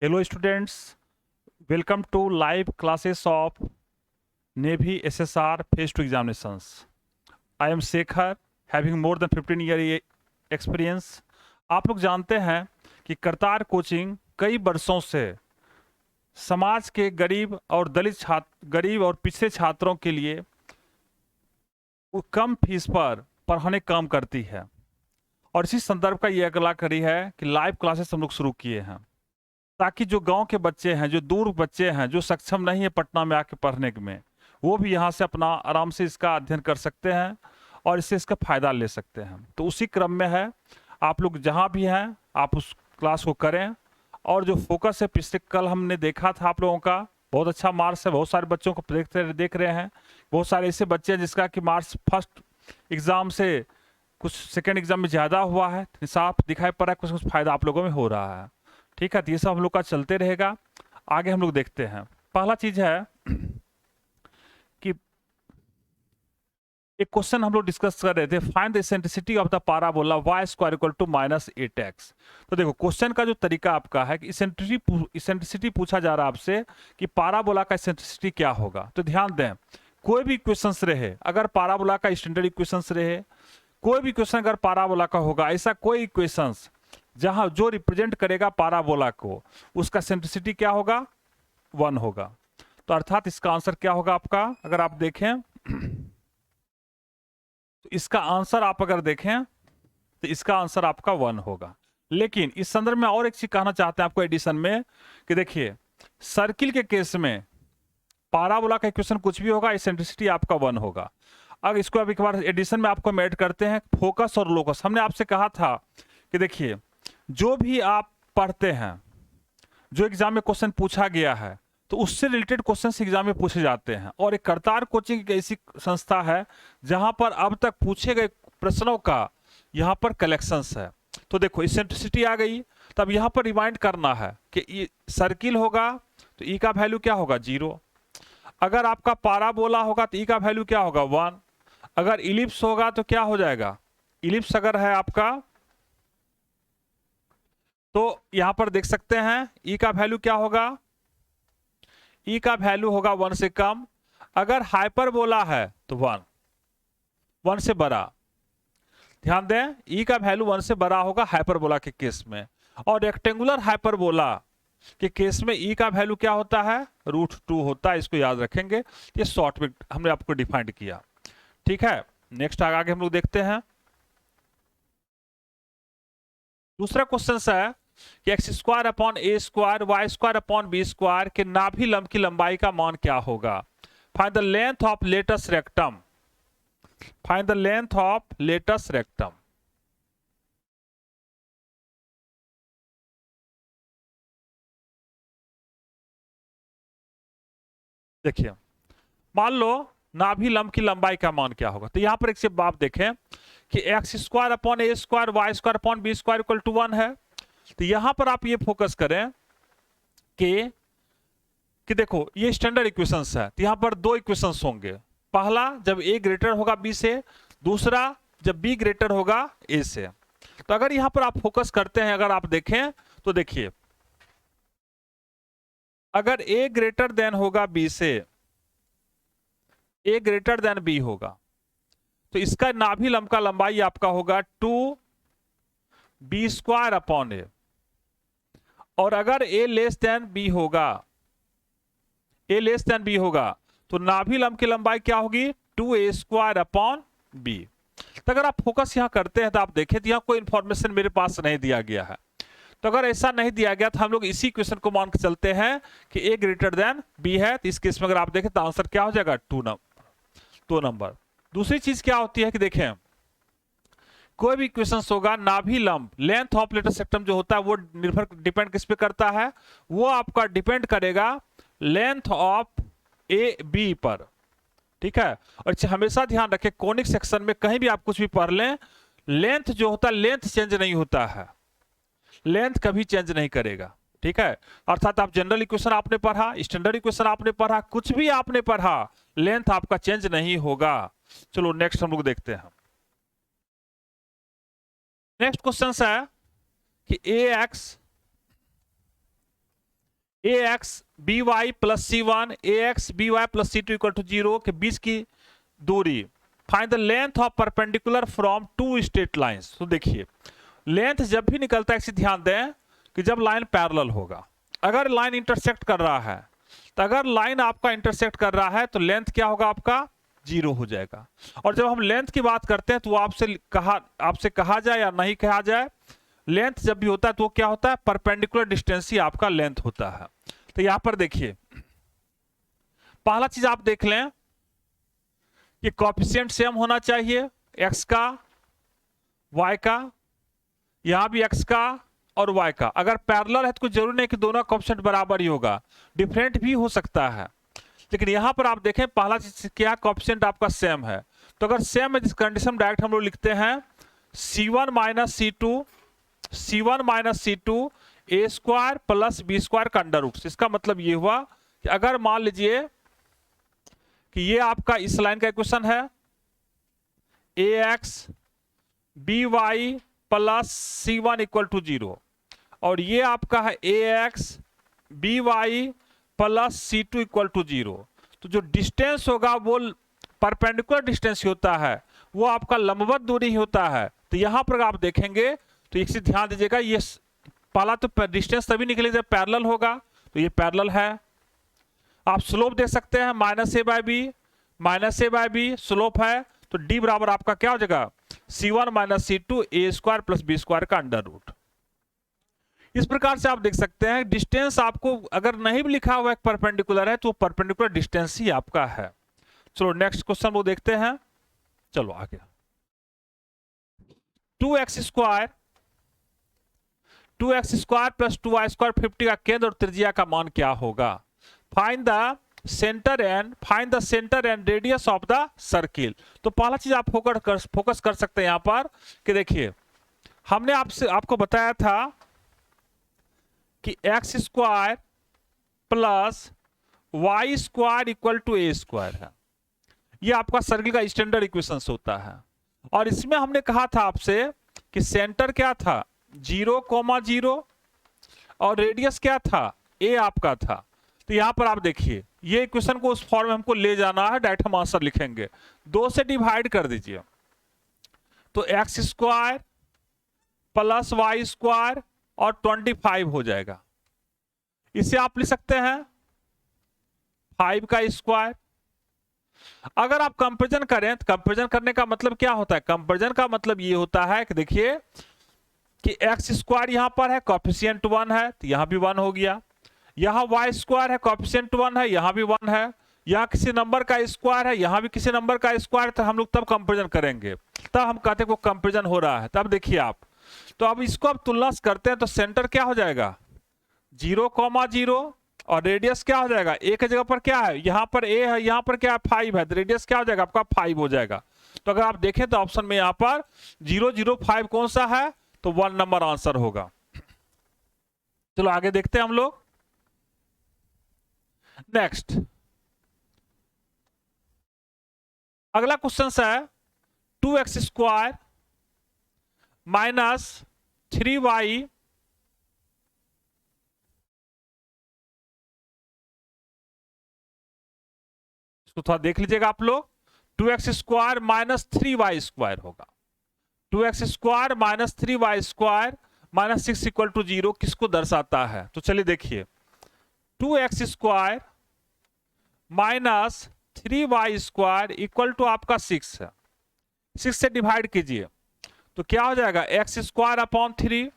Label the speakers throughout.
Speaker 1: Hello students, welcome to live classes of Navy SSR Phase 2 examinations. I am Shekhar, having more than 15 year experience. आप लोग जानते हैं कि Kartar coaching कई वर्षों से समाज के गरीब और पिछड़े छात्रों के लिए वो कम फीस पर पढ़ाने काम करती है और इसी संदर्भ का ये अगला कड़ी है कि लाइव क्लासेस हम लोग शुरू किए हैं ताकि जो गांव के बच्चे हैं, जो दूर बच्चे हैं, जो सक्षम नहीं है पटना में आके पढ़ने में, वो भी यहाँ से अपना आराम से इसका अध्ययन कर सकते हैं और इससे इसका फायदा ले सकते हैं। तो उसी क्रम में है, आप लोग जहाँ भी हैं आप उस क्लास को करें। और जो फोकस है, पिछले कल हमने देखा था आप लोगों का बहुत अच्छा मार्क्स है, बहुत सारे बच्चों को देख रहे हैं। बहुत सारे ऐसे बच्चे हैं जिसका कि मार्क्स फर्स्ट एग्जाम से कुछ सेकेंड एग्जाम में ज़्यादा हुआ है, साफ दिखाई पड़ रहा है, कुछ कुछ फायदा आप लोगों में हो रहा है। ठीक है, तो ये सब हम लोग का चलते रहेगा। आगे हम लोग देखते हैं। पहला चीज है कि एक क्वेश्चन हम लोग डिस्कस कर रहे थे, find the eccentricity of the parabola y square equal to -8x। तो देखो क्वेश्चन का जो तरीका आपका है कि इसेंट्रिसिटी पूछा जा रहा है आपसे कि पाराबोला का इसेंट्रिसिटी क्या होगा। तो ध्यान दें, कोई भी इक्वेशंस रहे, अगर पाराबोला का स्टैंडर्ड इक्वेशंस रहे, कोई भी क्वेश्चन अगर पाराबोला का होगा, ऐसा कोई इक्वेशंस जहां जो रिप्रेजेंट करेगा पाराबोला को, उसका सेंट्रिसिटी क्या होगा, 1 होगा। तो अर्थात इसका आंसर क्या होगा आपका, अगर आप देखें तो इसका आंसर आप अगर देखें तो इसका आंसर आपका 1 होगा। लेकिन इस संदर्भ में और एक चीज कहना चाहते हैं आपको एडिशन में कि देखिए, सर्किल के केस में पाराबोला का इक्वेशन कुछ भी होगा, इसेंट्रिसिटी आपका 1 होगा। अब इसको अब एक बार एडिशन में आपको ऐड करते हैं, फोकस और लोकस। हमने आपसे कहा था कि देखिए, जो भी आप पढ़ते हैं, जो एग्जाम में क्वेश्चन पूछा गया है, तो उससे रिलेटेड क्वेश्चन एग्जाम में पूछे जाते हैं। और एक करतार कोचिंग एक ऐसी संस्था है जहां पर अब तक पूछे गए प्रश्नों का यहां पर कलेक्शंस है। तो देखो इसेंट्रिसिटी आ गई, तब यहां पर रिमाइंड करना है कि सर्किल होगा तो ई का वैल्यू क्या होगा, 0। अगर आपका पाराबोला होगा तो ई का वैल्यू क्या होगा, 1। अगर इलिप्स होगा तो क्या हो जाएगा, इलिप्स अगर है आपका तो यहां पर देख सकते हैं ई का वैल्यू क्या होगा, ई का वैल्यू होगा 1 से कम। अगर हाइपरबोला है तो 1 से बड़ा। ध्यान दें, ई का वैल्यू 1 से बड़ा होगा हाइपरबोला के केस में। और रेक्टेंगुलर हाइपरबोला के केस में ई का वैल्यू क्या होता है, √2 होता है। इसको याद रखेंगे, ये शॉर्ट में हमने आपको डिफाइंड किया। ठीक है, नेक्स्ट आगे हम लोग देखते हैं। दूसरा क्वेश्चन है कि x square upon a square y square upon b square के नाभि लंब की लंबाई का मान क्या होगा। Find the length of latus rectum. Find the length of latus rectum. देखिए, मान लो नाभि लंब की लंबाई का मान क्या होगा। तो यहां पर एक से आप देखें कि x square upon a square y square upon b square equal to 1 है। तो यहां पर आप ये फोकस करें कि देखो ये स्टैंडर्ड इक्वेशंस है। तो यहां पर दो इक्वेशंस होंगे, पहला जब ए ग्रेटर होगा बी से, दूसरा जब बी ग्रेटर होगा ए से। तो अगर यहां पर आप फोकस करते हैं, अगर आप देखें तो देखिए, अगर ए ग्रेटर देन होगा बी से, ए ग्रेटर देन बी होगा, तो इसका नाभि लंब का लंबाई आपका होगा 2 बी स्क्वायर अपॉन ए। और अगर ए लेस देन बी होगा, ए लेस देन बी होगा, तो नाभि लंब की लंबाई क्या होगी, 2a स्क्वायर अपॉन बी। तो अगर आप फोकस यहां करते हैं तो आप देखें तो यहां कोई इंफॉर्मेशन मेरे पास नहीं दिया गया है। तो अगर ऐसा नहीं दिया गया तो हम लोग इसी क्वेश्चन को मान के चलते हैं कि a ग्रेटर देन b है। तो इस केस में अगर आप देखें तो आंसर क्या हो जाएगा, 2 नंबर। दूसरी चीज क्या होती है कि देखें, कोई भी क्वेश्चन होगा, नाभि लंब लेंथ ऑफ लेटस रेक्टम जो होता है वो डिपेंड किस पे करता है, वो आपका डिपेंड करेगा लेंथ ऑफ ए बी पर। ठीक है, और हमेशा ध्यान रखें कोनिक सेक्शन में कहीं भी आप कुछ भी पढ़ लें, लेंथ जो होता है लेंथ चेंज नहीं होता है, लेंथ कभी चेंज नहीं करेगा। ठीक है, अर्थात आप जनरल इक्वेशन आपने पढ़ा, स्टैंडर्ड इक्वेशन आपने पढ़ा, कुछ भी आपने पढ़ा, लेंथ आपका चेंज नहीं होगा। चलो नेक्स्ट हम लोग देखते हैं। नेक्स्ट क्वेश्चन है कि a x a x b y plus c one a x b y plus c two equal to 0 के बीच की दूरी। Find the length of perpendicular from two straight lines. तो देखिए लेंथ जब भी निकलता है, इसे ध्यान दें कि जब लाइन पैरेलल होगा, अगर लाइन इंटरसेक्ट कर रहा है, तो अगर लाइन आपका इंटरसेक्ट कर रहा है तो लेंथ क्या होगा आपका 0 हो जाएगा। और जब हम लेंथ की बात करते हैं तो आपसे कहा जाए या नहीं कहा जाए, लेंथ जब भी होता है तो वो क्या होता है, परपेंडिकुलर डिस्टेंस ही आपका लेंथ होता है। तो यहां पर देखिए पहला चीज आप देख लें कि कोएफिशिएंट सेम होना चाहिए, एक्स का वाई का, यहां भी एक्स का और y का। अगर पैरेलल है तो कुछ जरूरी नहीं कि दोनों कोएफिशिएंट बराबर ही होगा, डिफरेंट भी हो सकता है। लेकिन यहां पर आप देखें पहला चीज क्या, कोएफिशिएंट आपका सेम है। तो अगर सेम है जिस कंडीशन डायरेक्ट हम लोग लिखते हैं c1 minus c two a square plus b square का अंडर रूट। इसका मतलब ये हुआ कि अगर मान लीजिए कि ये आपका इस लाइन का इक्वेशन है a x b y plus c one equal to 0, और ये आपका है a x b y plus c two equal to 0। तो जो डिस्टेंस होगा वो परपेंडिकुलर डिस्टेंस होता है, वो आपका लंबवत दूरी ही होता है। तो यहां पर आप देखेंगे तो एक चीज ध्यान दीजिएगा, ये पहला तो डिस्टेंस तभी निकलेगा जब पैरेलल होगा, तो ये पैरेलल है। आप स्लोप देख सकते हैं minus a by b slope है, तो डी बराबर आपका क्या हो जाएगा c1 minus c two a square plus b square का अंडर रूट। इस प्रकार से आप देख सकते हैं डिस्टेंस आपको अगर नहीं भी लिखा हुआ एक परपेंडिकुलर है तो वो परपेंडिकुलर डिस्टेंस ही आपका है। चलो नेक्स्ट क्वेश्चन वो देखते हैं। चलो आगे 2x square plus 2y square 50 का केंद्र और त्रिज्या का मान क्या होगा। Find the centre and radius of the circle. तो पहला चीज आप फोकस कर सकते हैं यहां पर कि देखिए हमने आपको बताया था कि x square plus y square equal to a square है, ये आपका सर्किल का स्टैंडर्ड इक्वेशन होता है। और इसमें हमने कहा था आपसे कि सेंटर क्या था 0,0 और रेडियस क्या था ए आपका था। तो यहां पर आप देखिए ये इक्वेशन को उस फॉर्म में हमको ले जाना है, डायरेक्ट हम आंसर लिखेंगे, 2 से डिवाइड कर दीजिए तो x square plus y square और 25 हो जाएगा। इसे आप लिख सकते हैं 5 का स्क्वायर। अगर आप कंपेरिजन करें तो कंपेरिजन करने का मतलब क्या होता है, कंपेरिजन का मतलब ये होता है कि देखिए कि एक्स स्क्वायर यहां पर है कोएफिशिएंट 1 है तो यहां भी 1 हो गया, यहां वाई स्क्वायर है कोएफिशिएंट 1 है यहां भी 1 है, यहां किसी नंबर का स्क्वायर है यहां भी किसी नंबर का स्क्वायर, तो हम लोग तब कंपेरिजन करेंगे, तब हम कहते हैं वो कंपेरिजन हो रहा है। तब देखिए आप, तो अब इसको आप तुलना करते हैं तो सेंटर क्या हो जाएगा 0,0 और रेडियस क्या हो जाएगा ए की जगह पर क्या है, यहां पर ए है यहां पर क्या है 5 है, तो रेडियस क्या हो जाएगा आपका 5 हो जाएगा। तो अगर आप देखें तो ऑप्शन में यहां पर 0,05 कौन सा है, तो 1 नंबर आंसर होगा। चलो आगे देखते हैं हम लोग। नेक्स्ट अगला क्वेश्चन है 2x स्क्वायर माइनस 3y इसको थोड़ा देख लीजिएगा आप लोग, 2x square minus 3y square होगा, 2x square minus 3y square minus 6 equal to 0 किसको दर्शाता है। तो चलिए देखिए 2x square minus 3y square equal to आपका 6 है, 6 से डिवाइड कीजिए तो क्या हो जाएगा x square upon 3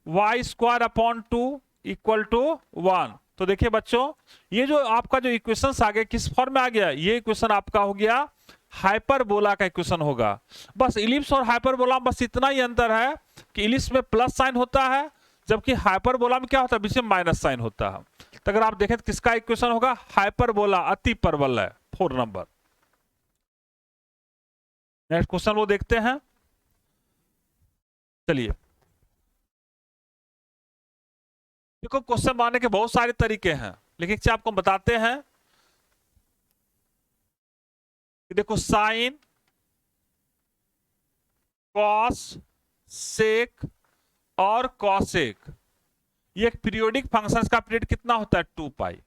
Speaker 1: y square upon 2 equal to 1। तो देखिए बच्चों ये जो आपका जो इक्वेशन आ गया किस फॉर्म में आ गया, ये इक्वेशन आपका हो गया हाइपरबोला का इक्वेशन होगा। बस इलिप्स और हाइपरबोला बस इतना ही अंतर है कि इलिप्स में प्लस साइन होता है जबकि हाइपरबोला में क्या होता है बीच में माइनस साइन होता है। तो अगर आप देखें तो किसका इक्वेशन होगा हाइपरबोला, अति परवल है 4 नंबर। नेक्स्ट क्वेश्चन वो देखते हैं। चलिए देखो क्वेश्चन बनाने के बहुत सारे तरीके हैं लेकिन क्या आपको बताते हैं कि देखो साइन कॉस सेक और कॉसेक ये एक पीरियोडिक फंक्शन का पीरियड कितना होता है 2 पाई।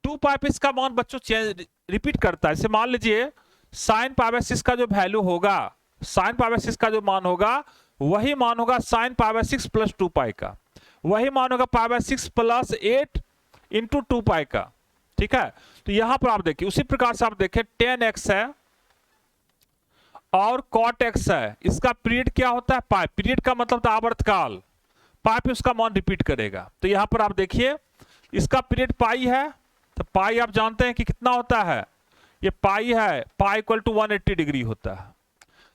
Speaker 1: 2 पाई पे इसका मान बच्चों चेंज रिपीट करता है। जैसे मान लीजिए साइन पाई बाय 6 का जो वैल्यू होगा, साइन पाई बाय 6 का जो मान होगा वही मान होगा साइन पाई बाय 6 प्लस 2 पाई का, वही मान होगा पाई बाय 6 प्लस 8 इंटू 2 पाई का। ठीक है, तो यहां पर आप देखिए उसी प्रकार से आप देखें tan x है और cot x है, इसका पीरियड क्या होता है पाई। पीरियड का मतलब था आवर्तकाल, पाई पे उसका मान रिपीट करेगा। तो यहां पर आप देखिए इसका पीरियड पाई है, तो पाई आप जानते हैं कि कितना होता है, ये पाई है, पाई इक्वल टू 180 डिग्री होता है।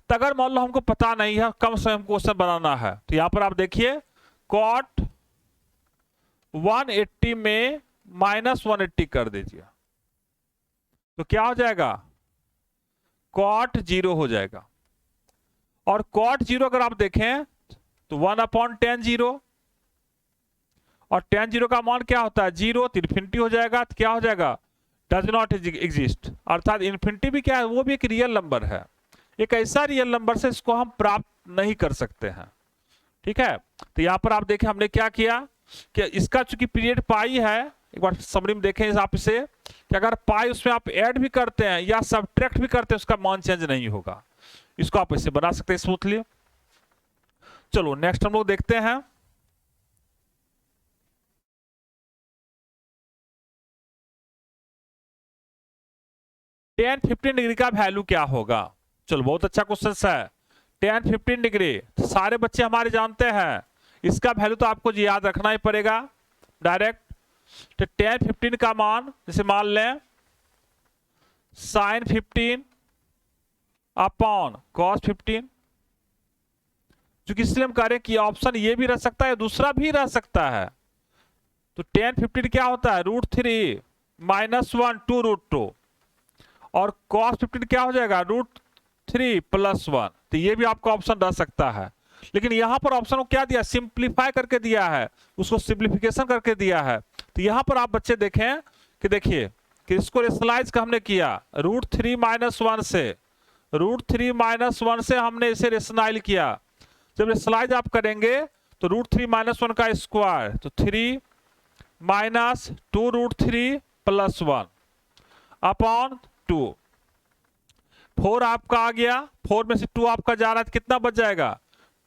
Speaker 1: तो अगर मान लो हमको पता नहीं है, कम से कम क्वेश्चन बनाना है, तो यहां पर आप देखिए cot 180 में माइनस 180 कर दीजिए, तो क्या हो जाएगा cot 0 हो जाएगा। और cot 0 अगर आप देखें तो 1/tan 0, और tan 0 का मान क्या होता है 0, तो इन्फिनिटी हो जाएगा। तो क्या हो जाएगा डज नॉट एग्जिस्ट, अर्थात इन्फिनिटी भी क्या है, वो भी एक रियल नंबर है, एक ऐसा रियल नंबर से इसको हम प्राप्त नहीं कर सकते हैं। ठीक है, तो यहां पर आप देखें हमने क्या किया कि इसका चूंकि पीरियड पाई है, एक बार समरी में देखें आप इसे कि अगर पाई उसमें आप ऐड भी करते हैं या सबट्रैक्ट भी करते हैं उसका मान चेंज नहीं होगा। इसको आप इसे बना सकते हैं स्मूथली। चलो नेक्स्ट हम लोग देखते हैं tan 15 डिग्री का वैल्यू क्या होगा। चलो बहुत अच्छा क्वेश्चन है। tan 15 डिग्री तो सारे बच्चे हमारे जानते हैं, इसका वैल्यू तो आपको याद रखना ही पड़ेगा डायरेक्ट। तो tan 15 का मान जैसे मान लें sin 15 अपॉन cos 15, जो कि इसलिए हम कह रहे हैं कि ऑप्शन ये भी रह सकता है दूसरा भी रह सकता है। तो tan 15 क्या होता है √3 माइनस 1 2√2, और cos 15 क्या हो जाएगा √3 प्लस 1। तो ये भी आपका ऑप्शन रह सकता है, लेकिन यहां पर ऑप्शन को क्या दिया, सिंप्लीफाई करके दिया है, उसको सिंप्लीफिकेशन करके दिया है। तो यहां पर आप बच्चे देखें कि देखिए कि इसको रेशनलाइज का हमने किया √3 माइनस 1 से, √3 माइनस 1 से हमने इसे रेशनलाइज किया। जब रेशनलाइज आप करेंगे तो √3 माइनस 1 का स्क्वायर, तो 3 माइनस 2√3 प्लस 1 अपॉन 2, 4 आपका आ गया, 4 में से 2 आपका जा रहा है, कितना बच जाएगा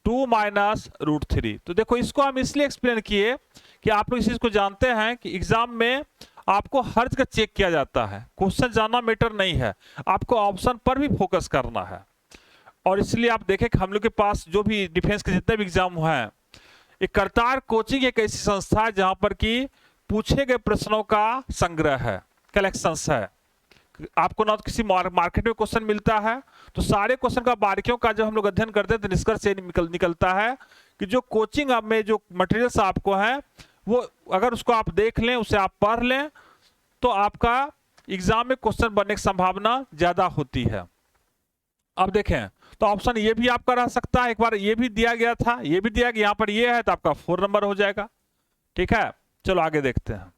Speaker 1: 2 माइनस √3। तो देखो इसको हम इसलिए एक्सप्लेन किए कि आप लोग इस चीज को जानते हैं कि एग्जाम में आपको हर जगह चेक किया जाता है, क्वेश्चन जानना मैटर नहीं है, आपको ऑप्शन पर भी फोकस करना है। और इसलिए आप देखें कि हम लोग के पास जो भी डिफेंस के जितने भी एग्जाम हुए हैं, एक करतार कोचिंग एक ऐसी संस्था है जहां पर कि पूछे गए प्रश्नों का संग्रह है, कलेक्शंस है। आपको ना तो किसी मार्केट में क्वेश्चन मिलता है, तो सारे क्वेश्चन का बारीकियों का जब हम लोग अध्ययन करते हैं तो निष्कर्ष ये निकलता है कि जो कोचिंग में जो मटेरियल्स आपको है वो अगर उसको आप देख लें, उसे आप पढ़ लें, तो आपका एग्जाम में क्वेश्चन बनने की संभावना ज्यादा होती है। अब देखें तो ऑप्शन ये भी आपका रह सकता है, एक बार ये भी दिया गया था, ये भी दिया गया, यहाँ पर ये है तो आपका 4 नंबर हो जाएगा। ठीक है, चलो आगे देखते हैं।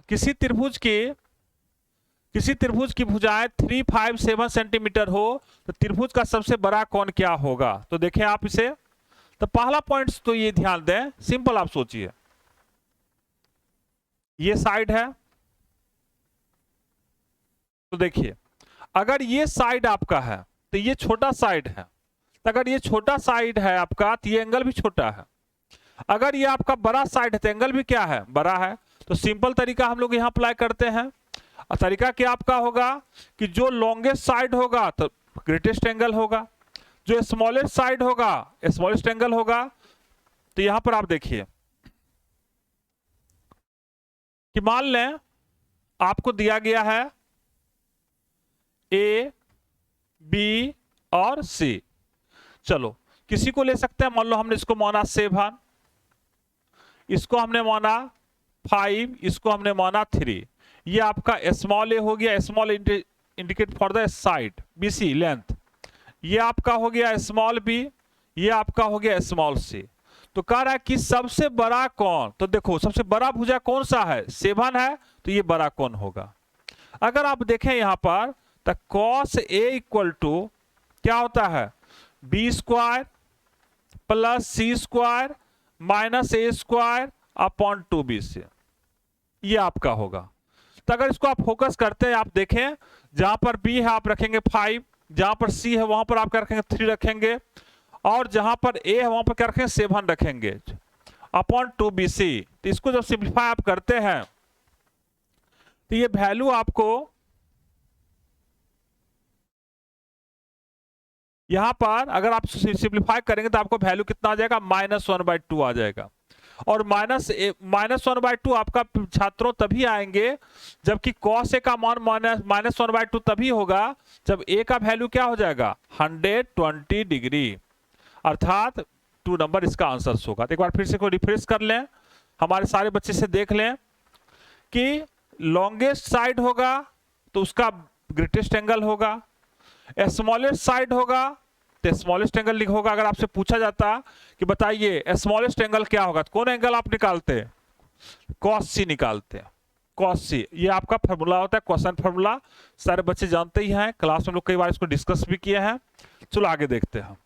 Speaker 1: किसी त्रिभुज की भुजाएं 3, 5, 7 सेंटीमीटर हो तो त्रिभुज का सबसे बड़ा कोण क्या होगा। तो देखें आप इसे, तो पहला पॉइंट तो ये ध्यान दें, सिंपल आप सोचिए, ये साइड है, तो देखिए अगर ये साइड आपका है तो ये छोटा साइड है, तो अगर ये छोटा साइड है आपका तो ये एंगल भी छोटा है। अगर ये आपका बड़ा साइड है तो एंगल भी क्या है बड़ा है। तो सिंपल तरीका हम लोग यहां अप्लाई करते हैं। तरीका क्या आपका होगा कि जो लॉन्गेस्ट साइड होगा तो ग्रेटेस्ट एंगल होगा, जो स्मॉलेस्ट साइड होगा स्मॉलेस्ट एंगल होगा। तो यहां पर आप देखिए कि मान लें आपको दिया गया है A, B और C। चलो किसी को ले सकते हैं, मान लो हमने इसको माना 7, इसको हमने माना 5, इसको हमने माना 3। ये आपका स्मॉल a हो गया, small indicate for the side BC length. ये आपका हो गया स्मॉल b, ये आपका हो गया स्मॉल c। तो कह रहा है कि सबसे बड़ा कौन, तो देखो सबसे बड़ा भुजा कौन सा है 7 है, तो ये बड़ा कौन होगा। अगर आप देखें यहां पर तो cos a इक्वल टू क्या होता है बी स्क्वायर प्लस सी स्क्वायर माइनस ए स्क्वायर अपॉन 2bc, ये आपका होगा। तो अगर इसको आप फोकस करते हैं, आप देखें जहां पर बी है आप रखेंगे 5, जहां पर सी है वहां पर आप क्या रखेंगे 3 रखेंगे, और जहां पर ए है वहां पर क्या रखेंगे 7 रखेंगे अपॉन 2bc। तो इसको जब सिंप्लीफाई आप करते हैं तो ये वैल्यू आपको यहां पर अगर आप सिंप्लीफाई करेंगे तो आपको वैल्यू कितना आ जाएगा, -1/2 आ जाएगा। और -1/2 आपका छात्रों तभी आएंगे जबकि cos a का मान -1/2 तभी होगा जब a का वैल्यू क्या हो जाएगा 120 डिग्री, अर्थात 2 नंबर इसका आंसर होगा। तो एक बार फिर से को रिफ्रेश कर लें, हमारे सारे बच्चे से देख लें कि लॉन्गेस्ट साइड होगा तो उसका ग्रेटेस्ट एंगल होगा, स्मॉलेस्ट साइड होगा तो स्मॉलेस्ट एंगल होगा। अगर आपसे पूछा जाता कि बताइए स्मॉलेस्ट एंगल क्या होगा, तो कौन एंगल आप निकालते हैं, cos c निकालते हैं, cos c। ये आपका फार्मूला होता है, क्वेश्चन फार्मूला, सारे बच्चे जानते ही हैं, क्लास में लोग कई बार इसको डिस्कस भी किए हैं। चलो आगे देखते हैं।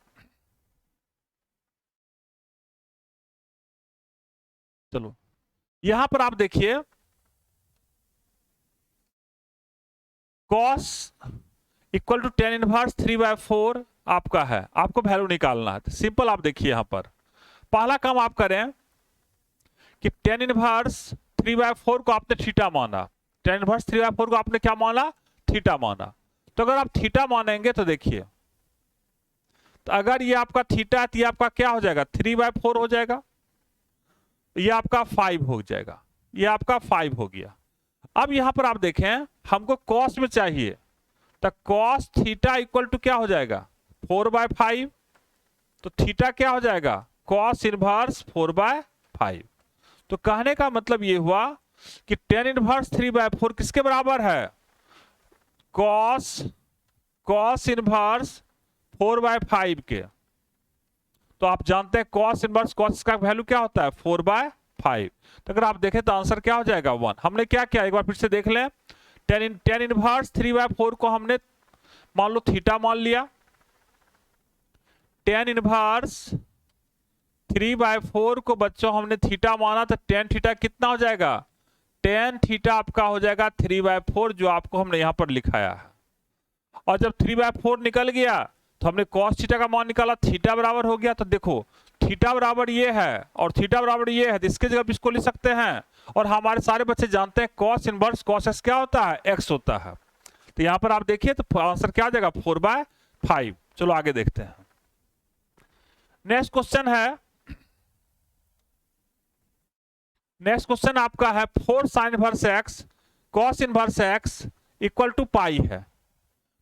Speaker 1: चलो यहां पर आप देखिए cos equal to tan inverse 3/4 आपका है, आपको वैल्यू निकालना है। सिंपल आप देखिए यहां पर पहला काम आप करें कि tan इनवर्स 3/4 को आपने थीटा माना, tan इनवर्स 3/4 को आपने क्या माना, थीटा माना। तो अगर आप थीटा मानेंगे तो देखिए, तो अगर ये आपका थीटा है तो ये आपका क्या हो जाएगा 3/4 हो जाएगा, ये आपका 5 हो जाएगा, ये आपका 5 हो गया। अब यहां पर आप देखें हमको कॉस में चाहिए, तो कॉस थीटा इक्वल टू क्या हो जाएगा 4/5, तो थीटा क्या हो जाएगा कॉस इनवर्स 4/5। तो कहने का मतलब ये हुआ कि tan इनवर्स 3/4 किसके बराबर है, कॉस इनवर्स 4/5 के। तो आप जानते हैं cos इनवर्स cos का वैल्यू क्या होता है 4/5। तो अगर आप देखें तो आंसर क्या हो जाएगा 1। हमने क्या किया एक बार फिर से देख लें, tan इनवर्स 3/4 को हमने मान लो थीटा मान लिया, tan इनवर्स 3/4 को बच्चों हमने थीटा माना, तो tan थीटा कितना हो जाएगा, tan थीटा आपका हो जाएगा 3/4 जो आपको हमने यहां पर लिखाया है। और जब 3/4 निकल गया तो हमने cos थीटा का मान निकाला, थीटा बराबर हो गया। तो देखो थीटा बराबर ये है और थीटा बराबर ये है, तो इसके जगह इसको लिख सकते हैं। और हमारे सारे बच्चे जानते हैं cos इनवर्स cos x क्या होता है, x होता है। तो यहां पर आप देखिए तो आंसर क्या आ जाएगा 4/5। चलो आगे देखते हैं। नेक्स्ट क्वेश्चन है, नेक्स्ट क्वेश्चन आपका है 4 sin inverse x cos inverse x equal to pi है।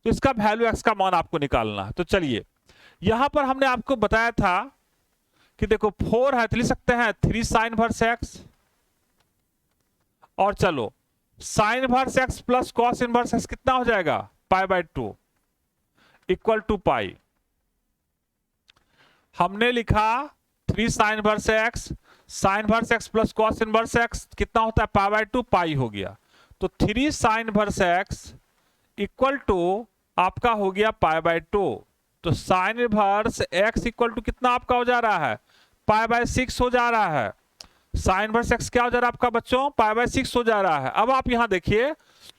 Speaker 1: तो इसका वैल्यू x का मान आपको निकालना है। तो चलिए यहां पर हमने आपको बताया था कि देखो 4 है तो लिख सकते हैं 3 sin इनवर्स x, और चलो sin inverse x plus cos inverse x कितना हो जाएगा π/2 इक्वल टू पाई। हमने लिखा 3 sin inverse x, sin inverse x plus cos inverse x कितना होता है π/2, पाई हो गया। तो 3 sin inverse x equal to आपका हो गया π/2। तो sin inverse x equal to कितना आपका हो जा रहा है π/6 हो जा रहा है। sin इनवर्स x क्या हो जा रहा है आपका बच्चों π/6 हो जा रहा है। अब आप यहां देखिए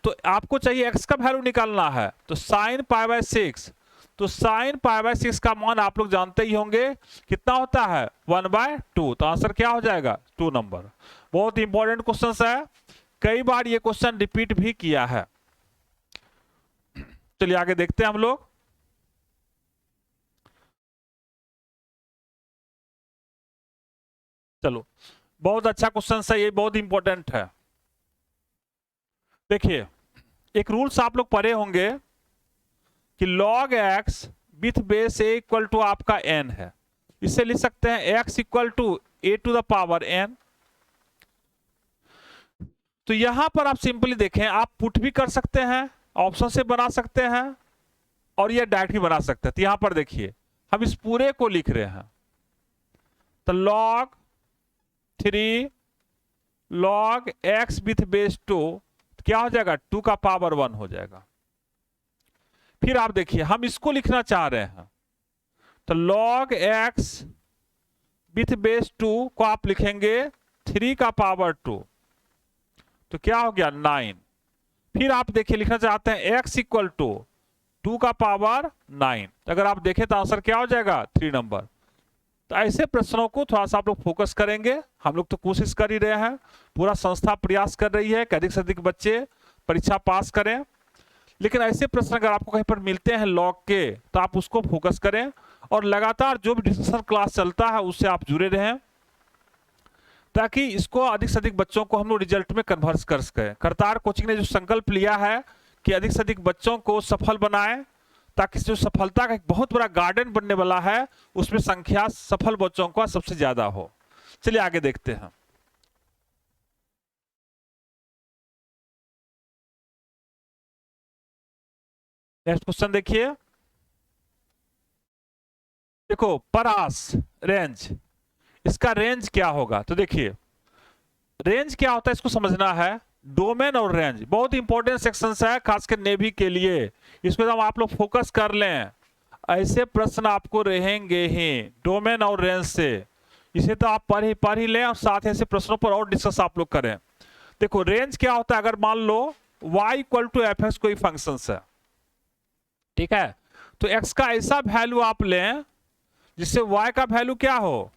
Speaker 1: तो आपको चाहिए x का वैल्यू निकालना है, तो sin π/6, तो sin π/6 का मान आप लोग जानते ही होंगे कितना होता है 1/2। तो आंसर क्या हो जाएगा 2 नंबर। बहुत इंपॉर्टेंट क्वेश्चन है, कई बार ये क्वेश्चन रिपीट भी किया है। चलिए आगे देखते हैं हम लोग। चलो बहुत अच्छा क्वेश्चन है, ये बहुत इंपॉर्टेंट है। देखिए एक रूल्स आप लोग पढ़े होंगे कि log x with base a equal to आपका n है, इसे लिख सकते हैं x equal to a to the power n। तो यहां पर आप सिंपली देखें, आप पुट भी कर सकते हैं, ऑप्शन से बना सकते हैं, और यह डायरेक्ट भी बना सकते हैं। तो यहां पर देखिए हम इस पूरे को लिख रहे हैं, तो log 3 log x with base 2 क्या हो जाएगा 2 का पावर 1 हो जाएगा। फिर आप देखिए हम इसको लिखना चाह रहे हैं, तो log x विथ बेस 2 को आप लिखेंगे 3 का पावर 2, तो क्या हो गया 9। फिर आप देखिए लिखना चाहते हैं x इक्वल टू 2 का पावर 9, तो अगर आप देखें तो आंसर क्या हो जाएगा 3 नंबर। तो ऐसे प्रश्नों को थोड़ा सा आप लोग फोकस करेंगे। हम लोग तो कोशिश कर ही रहे हैं, पूरा संस्था प्रयास कर रही है कि अधिक से अधिक बच्चे परीक्षा पास करें, लेकिन ऐसे प्रश्न अगर आपको कहीं पर मिलते हैं लॉग के तो आप उसको फोकस करें और लगातार जो भी डिस्कशन क्लास चलता है उससे आप जुड़े रहें, ताकि इसको अधिक से अधिक बच्चों को हम लोग रिजल्ट में कन्वर्ट कर सकें। करतार कोचिंग ने जो संकल्प लिया है कि अधिक से अधिक बच्चों को सफल बनाएं, ताकि जो सफलता का एक बहुत बड़ा गार्डन बनने वाला है उसमें संख्या सफल बच्चों का सबसे ज्यादा हो। चलिए आगे देखते हैं। नेक्स्ट क्वेश्चन देखिए, देखो परास रेंज, इसका रेंज क्या होगा? तो देखिए रेंज क्या होता है इसको समझना है। डोमेन और रेंज बहुत इंपॉर्टेंट सेक्शन है, खासकर नेवी के लिए। इसको जब आप लोग फोकस कर लें, ऐसे प्रश्न आपको रहेंगे ही डोमेन और रेंज से। इसे तो आप पढ़ ही लें और साथ ही ऐसे प्रश्नों पर और डिस्कस आप लोग करें। देखो रेंज क्या होता है, अगर मान लो y equal to f x कोई फंक्शन है, ठीक है, तो x का ऐसा वैल्यू आप लें जिससे y का वैल्यू क्या हो,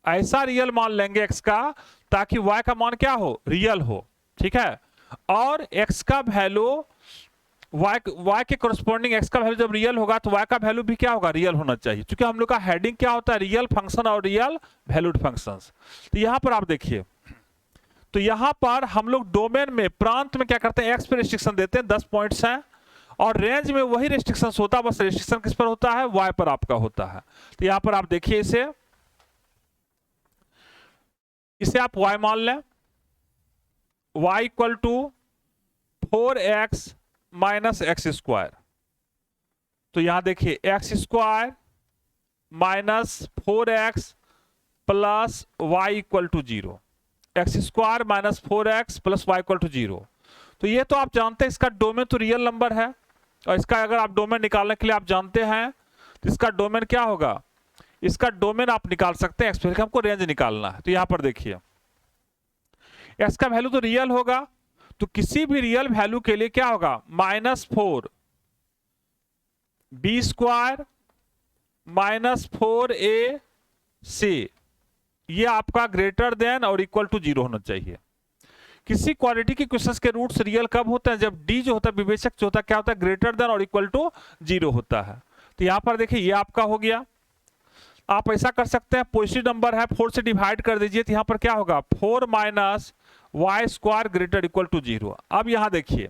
Speaker 1: ऐसा रियल मान लेंगे x का ताकि y का मान क्या हो, रियल हो, ठीक है। और x का वैल्यू y के कोरस्पॉन्डिंग x का वैल्यू जब रियल होगा तो y का वैल्यू भी क्या होगा, रियल होना चाहिए, क्योंकि हम लोग का हेडिंग क्या होता है, रियल फंक्शन और रियल वैल्यूड फंक्शंस। तो यहां पर आप देखिए, तो यहां पर हम लोग डोमेन में प्रांत में क्या करते हैं, x पे रिस्ट्रिक्शन देते हैं, 10 पॉइंट्स हैं, और रेंज में वही रिस्ट्रिक्शन होता है, बस रिस्ट्रिक्शन किस पर होता है, y पर आपका होता है। तो यहां पर आप देखिए इसे आप y मान लें, y equal to 4x minus x square. तो यहां देखिए x square minus 4x plus y equal to 0, x square minus 4x plus y equal to 0। तो ये तो आप जानते हैं इसका डोमेन तो रियल नंबर है, और इसका अगर आप डोमेन निकालने के लिए आप जानते हैं तो इसका डोमेन क्या होगा, इसका डोमेन आप निकाल सकते हैं, एक्सप्रेशन हमको रेंज निकालना है। तो यहां पर देखिए एक्स का वैल्यू तो रियल होगा, तो किसी भी रियल वैल्यू के लिए क्या होगा, -4 बी स्क्वायर माइनस 4a सी, ये आपका ग्रेटर देन और इक्वल टू 0 होना चाहिए। किसी क्वालिटी के क्वेश्चंस के रूट्स रियल कब होते हैं, जब डी जो होता है विवेचक जो होता है क्या होता है, ग्रेटर देन और इक्वल टू 0 होता है। तो यहां पर देखिए ये आपका हो गया। आप ऐसा कर सकते हैं, पॉजिटिव नंबर है 4 से डिवाइड कर दीजिए, तो यहां पर क्या होगा 4 minus y square greater equal to 0। अब यहां देखिए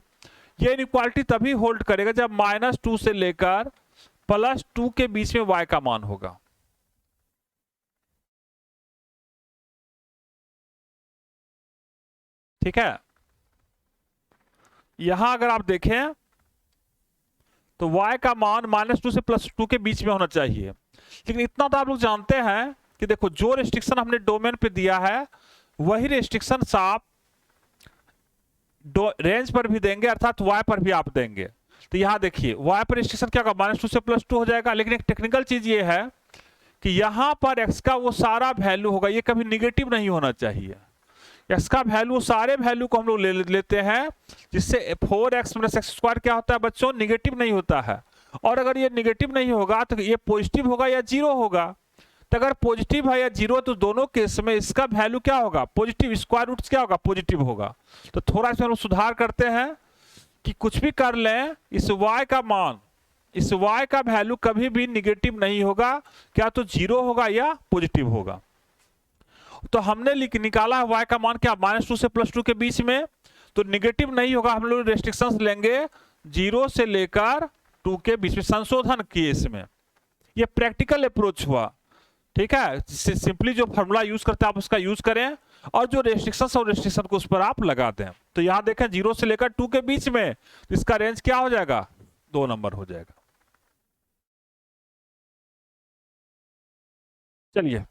Speaker 1: ये इनइक्वालिटी तभी होल्ड करेगा जब -2 से लेकर +2 के बीच में y का मान होगा। ठीक है, यहां अगर आप देखें तो y का मान -2 से +2 के बीच में होना चाहिए। लेकिन इतना तो आप लोग जानते हैं कि देखो जो रेस्ट्रिक्शन हमने डोमेन पे दिया है वही रेस्ट्रिक्शन आप रेंज पर भी देंगे, अर्थात y पर भी आप देंगे। तो यहां देखिए y पर रेस्ट्रिक्शन क्या होगा, -2 से +2 हो जाएगा। लेकिन एक टेक्निकल चीज ये है कि यहां पर x का वो सारा वैल्यू होगा, ये कभी निगेटिव नहीं होना चाहिए। x का वैल्यू सारे वैल्यू को हम लोग लेते हैं, जिससे 4x माइनस एक्स स्क्वायर क्या होता है बच्चों, निगेटिव नहीं होता है। और अगर ये निगेटिव नहीं होगा तो ये पॉजिटिव होगा या 0 होगा। तो अगर पॉजिटिव है या 0 तो दोनों केस में इसका वैल्यू क्या होगा, पॉजिटिव, स्क्वायर रूट क्या होगा, पॉजिटिव होगा। तो थोड़ा इसमें हम सुधार करते हैं कि कुछ भी कर लें, इस y का मान, इस y का वैल्यू कभी भी निगेटिव नहीं होगा, क्या तो 0 होगा या पॉजिटिव होगा। तो हमने निकाला है y का मान क्या, -2 से +2 के बीच में, तो निगेटिव नहीं होगा। हम लोग रेस्ट्रिक्शंस लेंगे 0 से लेकर 2 के बीच में, संशोधन किए इसमें। ये प्रैक्टिकल अप्रोच हुआ, ठीक है। सिंपली जो फॉर्मूला यूज करते हैं आप उसका यूज करें, और जो रेस्ट्रिक्शंस और रेस्ट्रिक्शन को उस पर आप लगा दें। तो यहां देखें 0 से लेकर 2 के बीच में, तो इसका रेंज क्या हो जाएगा, 2 नंबर हो जाएगा। चलिए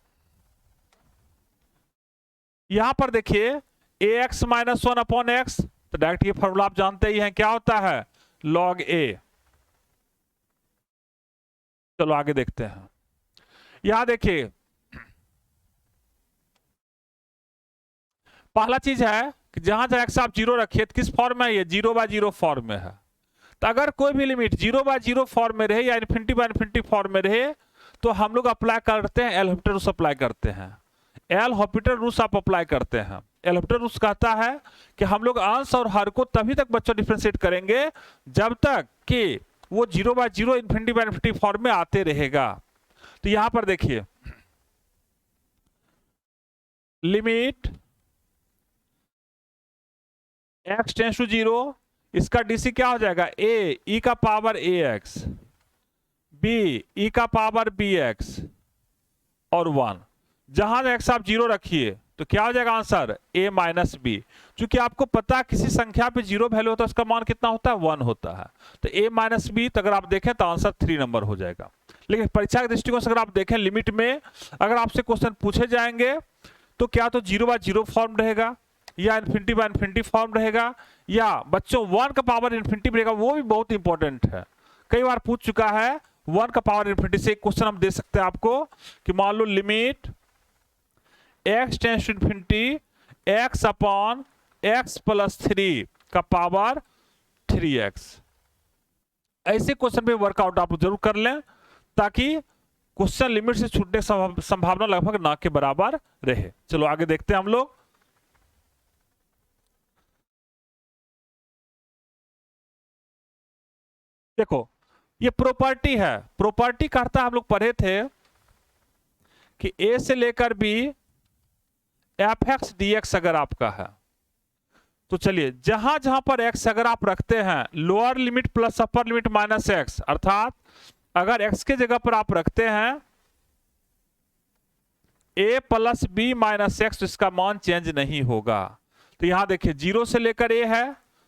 Speaker 1: यहां पर देखिए ax माइनस 1 अपॉन एक्स, तो डायरेक्ट ये फॉर्मूला आप जानते ही हैं, क्या होता है, log a। चलो आगे देखते हैं। यहां देखिए पहला चीज है कि जहां जहां एक्स आप जीरो रखिए तो किस फॉर्म में है, ये 0/0 फॉर्म में है। तो अगर कोई भी लिमिट 0/0 फॉर्म में रहे या इन्फिनिटी/इन्फिनिटी फॉर्म में रहे तो हम लोग अप्लाई करते हैं एल हॉपिटल रूल्स अप्लाई करते हैं। एल हॉपिटल रूल्स आप अप्लाई करते हैं। एल हॉपिटल रूल्स कहता है कि हम लोग अंश और हर को तभी तक बच्चों डिफरेंशिएट करेंगे जब तक कि वो 0/0 इन्फिनिटी फॉर्म में आते रहेगा। तो यहां पर देखिए लिमिट x टेंस टू 0, इसका डीसी क्या हो जाएगा, a e का पावर ax, b e का पावर bx और 1। जहां x आप 0 रखिए तो क्या हो जाएगा आंसर, a माइनस बी। चूंकि आपको पता किसी संख्या पे 0 वैल्यू होता है उसका मान कितना होता है, 1 होता है। तो a माइनस बी, तो अगर आप देखें तो आंसर 3 नंबर हो जाएगा। लेकिन परीक्षा के दृष्टिकोण से अगर आप देखें लिमिट में अगर आपसे क्वेश्चन पूछे जाएंगे तो क्या तो 0/0 फॉर्म रहेगा या इन्फिनिटी फॉर्म रहेगा या बच्चों 1 का पावर इन्फिनिटी रहेगा। वो भी बहुत इंपॉर्टेंट है, कई बार पूछ चुका है। 1 का पावर इन्फिनिटी से एक क्वेश्चन हम दे सकते हैं आपको कि मान लो limit x tends to infinity x upon x plus 3 का पावर 3x। ऐसे क्वेश्चन पे वर्कआउट आप जरूर कर लें ताकि क्वेश्चन लिमिट से छूटने की संभावना लगभग ना के बराबर रहे। चलो आगे देखते हैं हम लोग। देखो ये प्रॉपर्टी है, प्रॉपर्टी कहता है हम लोग पढ़े थे कि a से लेकर b fx dx अगर आपका है तो चलिए जहां जहां पर x अगर आप रखते हैं lower limit plus upper limit minus x, अर्थात अगर x के जगह पर आप रखते हैं a plus b minus x तो इसका मान चेंज नहीं होगा। तो यहां देखिए 0 से लेकर a है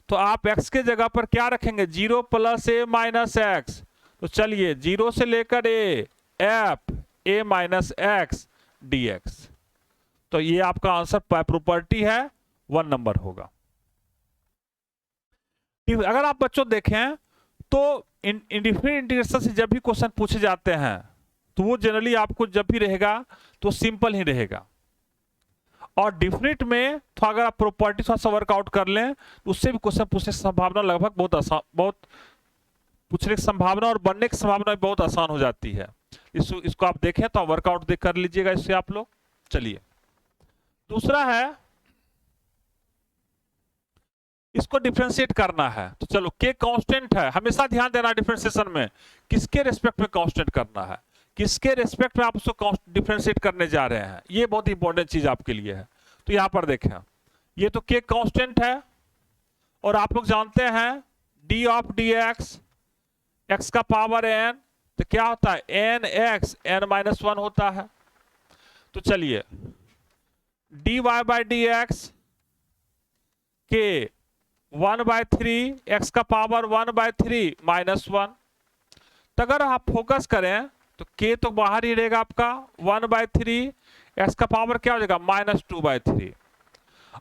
Speaker 1: तो आप x के जगह पर क्या रखेंगे, 0 प्लस a माइनस x। तो चलिए 0 से लेकर a f a minus x dx। तो ये आपका आंसर प्रॉपर्टी है 1 नंबर होगा। अगर आप बच्चों देखें तो इंडिफिनिट इंटीग्रेशन से जब भी क्वेश्चन पूछे जाते हैं तो वो जनरली आपको जब भी रहेगा तो सिंपल ही रहेगा। और डिफिनिट में तो अगर आप प्रॉपर्टी थोड़ा सा वर्कआउट कर लें तो उससे भी क्वेश्चन पूछने की संभावना लगभग बहुत आसान, बहुत पूछने की संभावना और बनने की संभावना बहुत आसान हो जाती है। इसको आप देखें तो वर्कआउट देख कर लीजिएगा इससे आप लोग। चलिए दूसरा है इसको डिफरेंशिएट करना है। तो चलो के कांस्टेंट है, हमेशा ध्यान देना डिफरेंशिएशन में किसके रेस्पेक्ट में कांस्टेंट करना है, किसके रेस्पेक्ट में आप उसको डिफरेंशिएट करने जा रहे हैं, ये बहुत इंपॉर्टेंट चीज आपके लिए है। तो यहां पर देखें ये तो के कांस्टेंट है और आप लोग जानते हैं डी ऑफ डी एक्स का पावर n, तो क्या होता है एन एक्स n माइनस 1 होता है। तो चलिए d y by d x के 1/3 x का पावर 1/3 माइनस 1। तो अगर आप फोकस करें तो k तो बाहर ही रहेगा आपका 1/3, x का पावर क्या हो जाएगा -2/3।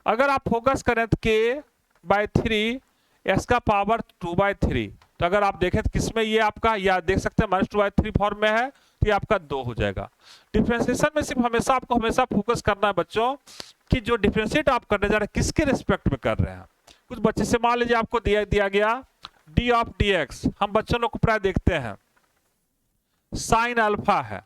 Speaker 1: अगर आप फोकस करें तो k/3 x का पावर 2/3। तो अगर आप देखें तो किसमें ये आपका, या देख सकते हैं -2/3 फॉर्म में है तो ये आपका 2 हो जाएगा। डिफरेंशिएशन में सिर्फ हमेशा आपको फोकस करना है बच्चों कि जो डिफरेंशिएट आप करने जा रहे हैं किसके रिस्पेक्ट में कर रहे हैं। कुछ बच्चे से मान लीजिए आपको दिया गया डी ऑफ डी एक्स, हम बच्चों लोग को प्राय देखते हैं साइन अल्फा है,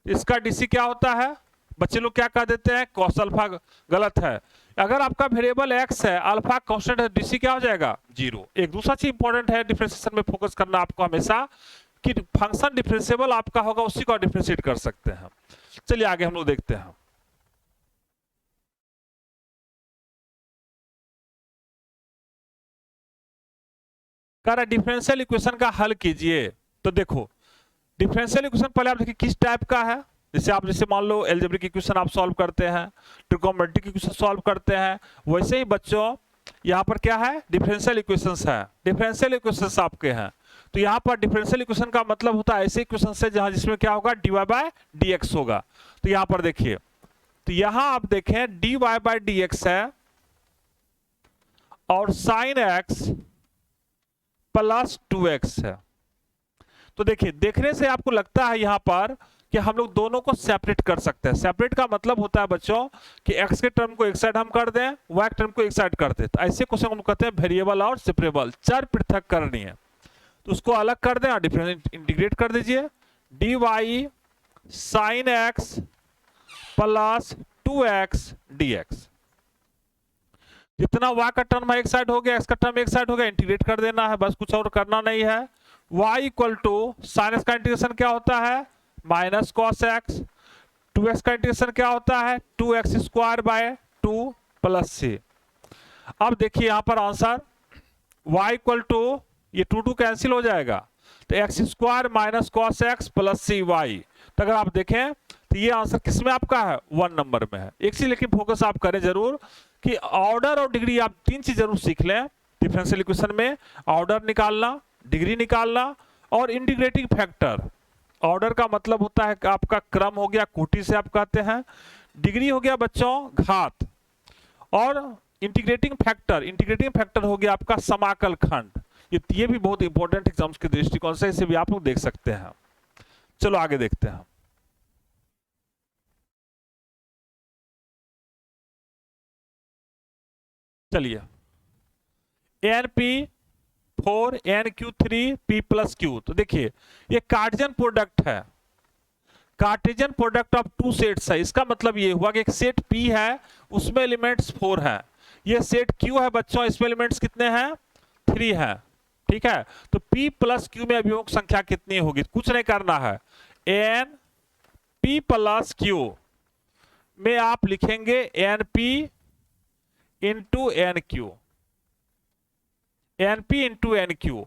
Speaker 1: इसका डीसी क्या होता है, बच्चे लोग क्या कह देते हैं कॉस अल्फा, गलत है। अगर आपका वेरिएबल एक्स है, अल्फा कांस्टेंट है, डीसी क्या हो जाएगा 0। एक दूसरा चीज इंपॉर्टेंट है डिफरेंशिएशन में फोकस करना आपको हमेशा कि फंक्शन डिफरेंशिएबल आपका होगा उसी को डिफरेंशिएट कर सकते हैं। चलिए आगे हम लोग देखते हैं। कह रहा डिफरेंशियल इक्वेशन का हल कीजिए। तो देखो डिफरेंशियल इक्वेशन पहले आप देखिए किस टाइप का है। जैसे मान लो अलजेब्रिक इक्वेशन आप सॉल्व करते हैं, ट्रिगोनोमेट्रिक इक्वेशन सॉल्व करते हैं, वैसे ही बच्चों यहाँ पर क्या है डिफरेंशियल इक्वेशंस है। डिफरेंशियल इक्वेशंस आपके हैं तो यहाँ पर डिफरेंशियल इक्वेशन का मतलब होता है ऐसे इक्वेशन से जहां जिसमें क्या होगा dy बाय dx होगा। तो यहाँ पर देखिए, तो यहां आप देखें dy बाय dx है और साइन x प्लस 2x है। तो देखिए देखने से आपको लगता है यहां पर कि हम लोग दोनों को सेपरेट कर सकते हैं। सेपरेट का मतलब होता है बच्चों कि x के टर्म को एक साइड हम कर दें, y के टर्म को एक साइड कर दें। तो ऐसे क्वेश्चन हम कहते हैं वेरिएबल और सेपरेबल, चर पृथक करनी है। तो उसको अलग कर दें और डिफरेंस इंटीग्रेट कर दीजिए। dy sin x plus 2x dx, जितना y का टर्म एक साइड हो गया, x का टर्म एक साइड हो गया, इंटीग्रेट कर देना है, बस कुछ और करना नहीं है। y equal to sine x का इंटीग्रेशन क्या होता है, माइनस कॉस x, 2x का इंटीग्रेशन क्या होता है, 2x square by 2 plus c। अब देखिए यहां पर आंसर y इक्वल टू, ये 2 कैंसिल हो जाएगा, तो x square minus cos x plus c y. तो अगर आप देखें तो ये आंसर किसमें आपका है, 1 नंबर में है। एक चीज लेकिन फोकस आप करें जरूर कि ऑर्डर और डिग्री, आप 3 चीज जरूर सीख लें डिफरेंशियल इक्वेशन में, ऑर्डर निकालना, डिग्री निकालना और इंटीग्रेटिंग फैक्टर। ऑर्डर का मतलब होता है कि आपका क्रम हो गया, कोटि से आप कहते हैं, डिग्री हो गया बच्चों घात, और इंटीग्रेटिंग फैक्टर हो गया आपका समाकल खंड। ये भी बहुत इंपॉर्टेंट एग्जाम्स के दृष्टिकोण से, इसे भी आप लोग देख सकते हैं। चलो आगे देखते हैं। चलिए NP4 NQ3 P plus Q। तो देखिए ये कार्टेशियन प्रोडक्ट है, कार्टेशियन प्रोडक्ट ऑफ 2 सेट्स है। इसका मतलब ये हुआ कि एक सेट P है, उसमें एलिमेंट्स 4 हैं, ये सेट Q है बच्चों, इसमें एलिमेंट्स कितने हैं, 3 हैं। ठीक है, तो P प्लस Q में अभियोग संख्या कितनी होगी, कुछ नहीं करना है, NP प्लस Q में आप लिखेंगे NP into NQ, NP into NQ।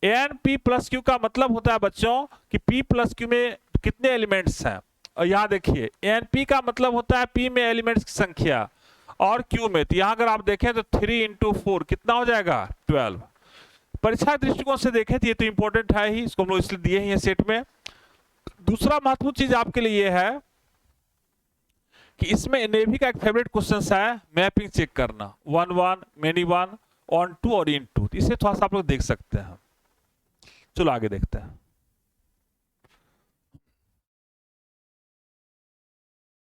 Speaker 1: NP plus Q का मतलब होता है बच्चों कि P प्लस Q में कितने एलिमेंट्स हैं। और यहां देखिए NP का मतलब होता है P में एलिमेंट्स की संख्या, और Q में, तो यहां अगर आप देखें तो 3 इंटू 4 कितना हो जाएगा, 12। परीक्षा दृष्टिकोण से देखें तो ये तो इंपॉर्टेंट है ही, इसको हम लोग इसलिए दिए ही है सेट में। दूसरा महत्वपूर्ण चीज आपके लिए ये है कि इसमें नेवी का एक फेवरेट क्वेश्चन है, मैपिंग चेक करना, 1 1 मेनी 1 ऑन 2 और इन 2। इसे थोड़ा सा आप लोग देख सकते हैं। चलो आगे देखते हैं।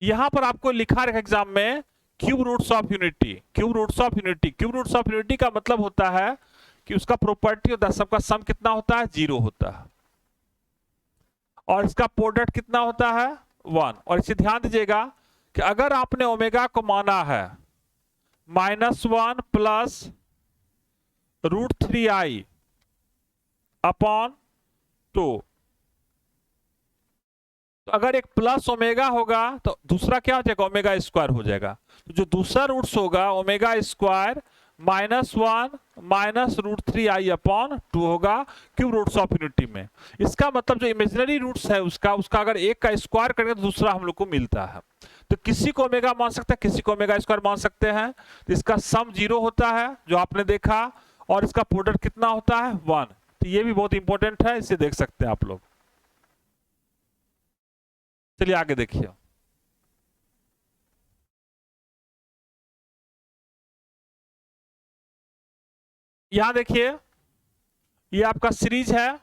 Speaker 1: यहां पर आपको लिखा है एग्जाम में cube roots of unity. Cube roots of unity का मतलब होता है कि उसका प्रॉपर्टी होता है, सबका सम कितना होता है, 0 होता है, और इसका प्रोडक्ट कितना होता है, 1। और इसे ध्यान दीजिएगा कि अगर आपने ओमेगा को माना है -1 प्लस √3i अपॉन 2, तो अगर एक प्लस ओमेगा होगा तो दूसरा क्या हो जाएगा, ओमेगा स्क्वायर हो जाएगा। तो जो दूसरा रूट्स होगा omega square -1 minus √3i upon 2 होगा क्यूब रूट्स ऑफ यूनिटी में। इसका मतलब जो इमेजिनरी रूट्स है उसका अगर एक का स्क्वायर करेंगे तो दूसरा हम लोग को मिलता है। तो किसी को ओमेगा मान सकते हैं, किसी को ओमेगा स्क्वायर मान सकते हैं। तो इसका सम 0 होता है जो आपने देखा, और इसका प्रोडक्ट कितना होता है, 1। तो ये भी बहुत इंपॉर्टेंट है, इसे देख सकते हैं आप लोग। चलिए आगे देखिए। यहां देखिए ये आपका सीरीज है,